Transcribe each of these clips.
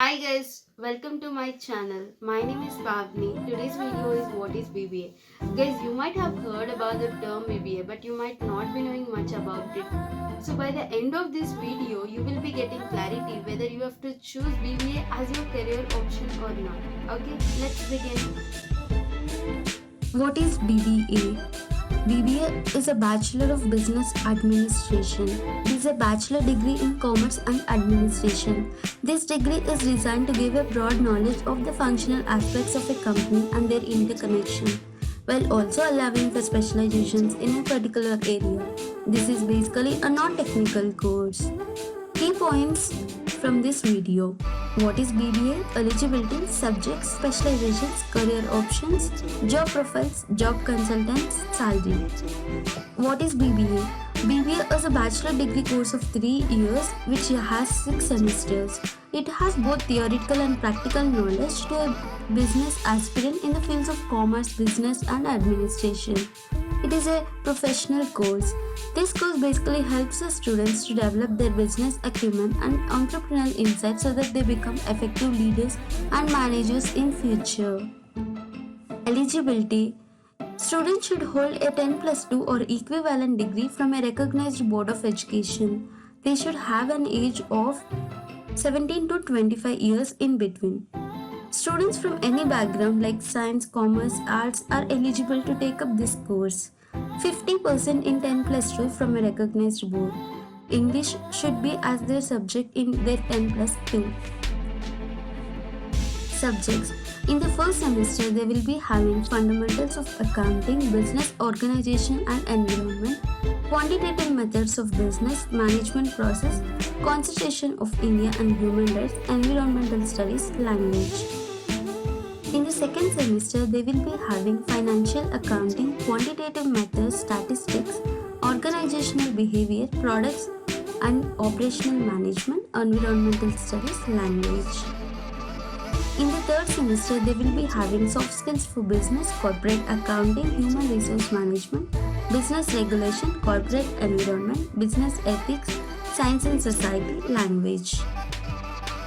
Hi guys, welcome to my channel. My name is Pavani. Today's video is what is BBA. Guys, you might have heard about the term BBA, but you might not be knowing much about it. So by the end of this video, you will be getting clarity whether you have to choose BBA as your career option or not. Okay, let's begin. What is BBA? BBA is a Bachelor of Business Administration. It is a bachelor degree in Commerce and Administration. This degree is designed to give a broad knowledge of the functional aspects of a company and their interconnection, while also allowing for specializations in a particular area. This is basically a non-technical course. Key points from this video. What is BBA? Eligibility, subjects, specializations, career options, job profiles, job consultants, salary. What is BBA? BBA is a bachelor degree course of 3 years which has 6 semesters. It has both theoretical and practical knowledge to a business aspirant in the fields of commerce, business and administration. It is a professional course. This course basically helps the students to develop their business acumen and entrepreneurial insight so that they become effective leaders and managers in future. Eligibility. Students should hold a 10+2 or equivalent degree from a recognized board of education. They should have an age of 17 to 25 years in between. Students from any background like science, commerce, arts are eligible to take up this course. 50% in 10+2 from a recognized board. English should be as their subject in their 10+2. Subjects. In the first semester, they will be having fundamentals of accounting, business organization and environment, quantitative methods of business management process, Constitution of India and human rights, environmental studies, language. In the second semester, they will be having financial accounting, quantitative methods, statistics, organizational behavior, products and operational management, environmental studies, language. In the third semester, they will be having soft skills for business, corporate accounting, human resource management, business regulation, corporate environment, business ethics, science and society, language.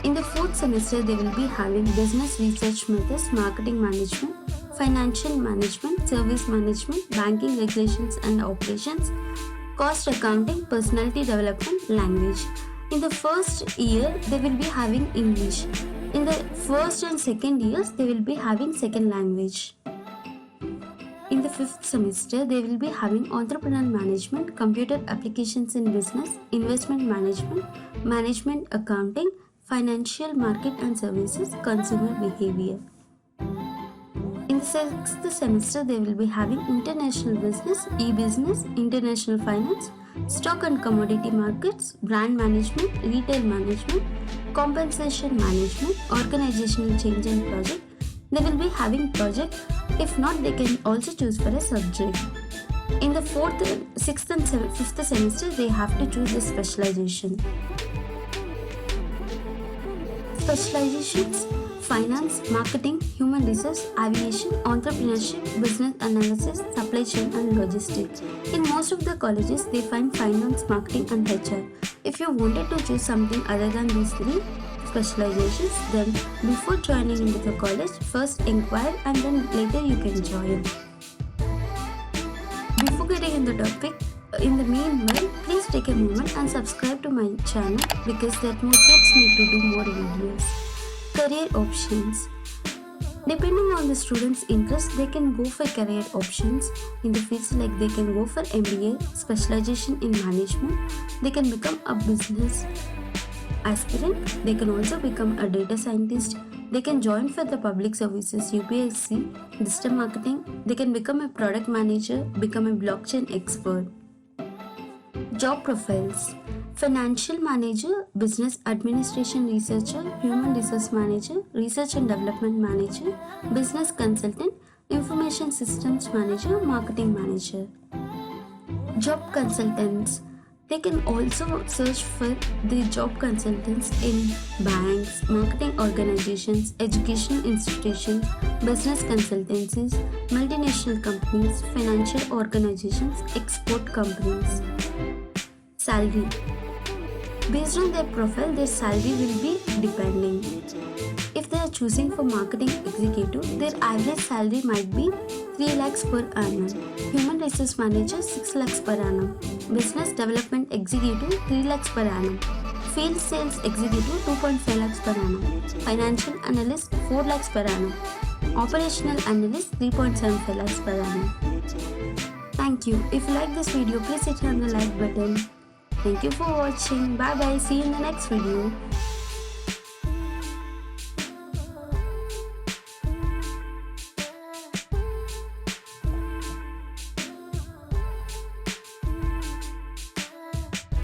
In the fourth semester, they will be having business research methods, marketing management, financial management, service management, banking regulations and operations, cost accounting, personality development, language. In the first year, they will be having English. In the first and second years, they will be having second language. In the fifth semester, they will be having entrepreneurial management, computer applications in business, investment management, management accounting, financial market and services, consumer behavior. In the sixth semester, they will be having international business, e-business, international finance, stock and commodity markets, brand management, retail management, compensation management, organizational change and project. They will be having project. If not, they can also choose for a subject. In the fourth, sixth and fifth semester, they have to choose a specialization. Specializations: finance, marketing, human resource, aviation, entrepreneurship, business analysis, supply chain and logistics. In most of the colleges, they find finance, marketing and HR. If you wanted to choose something other than these three specializations, then before joining into the college, first inquire and then later you can join. Before getting in the topic, in the meanwhile, please take a moment and subscribe to my channel because that motivates me to do more videos. Career options. Depending on the student's interest, they can go for career options in the fields like they can go for MBA, specialization in management, they can become a business aspirant, they can also become a data scientist, they can join for the public services UPSC, digital marketing, they can become a product manager, become a blockchain expert. Job profiles: financial manager, business administration researcher, human resource manager, research and development manager, business consultant, information systems manager, marketing manager. Job consultants: they can also search for the job consultants in banks, marketing organizations, educational institutions, business consultancies, multinational companies, financial organizations, export companies. Salary: based on their profile, their salary will be depending. choosing for marketing executive, their average salary might be 3 lakhs per annum. Human resource manager 6 lakhs per annum. Business development executive 3 lakhs per annum. Field sales executive 2.5 lakhs per annum. Financial analyst 4 lakhs per annum. Operational analyst 3.75 lakhs per annum. Thank you. If you like this video, please hit on the like button. Thank you for watching. Bye bye. See you in the next video.